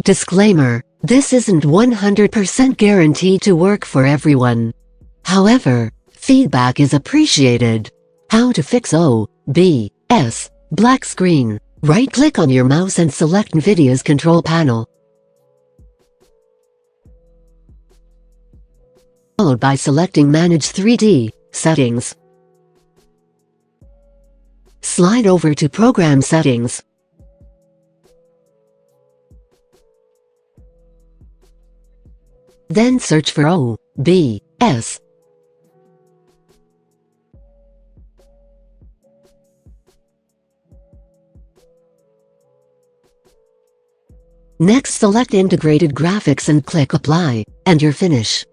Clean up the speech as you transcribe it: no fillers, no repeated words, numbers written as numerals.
Disclaimer: this isn't 100% guaranteed to work for everyone. However, feedback is appreciated. How to fix OBS black screen. Right-click on your mouse and select Nvidia's control panel, followed by selecting Manage 3D Settings. Slide over to Program Settings. Then search for OBS. Next, select Integrated Graphics and click Apply, and you're finished.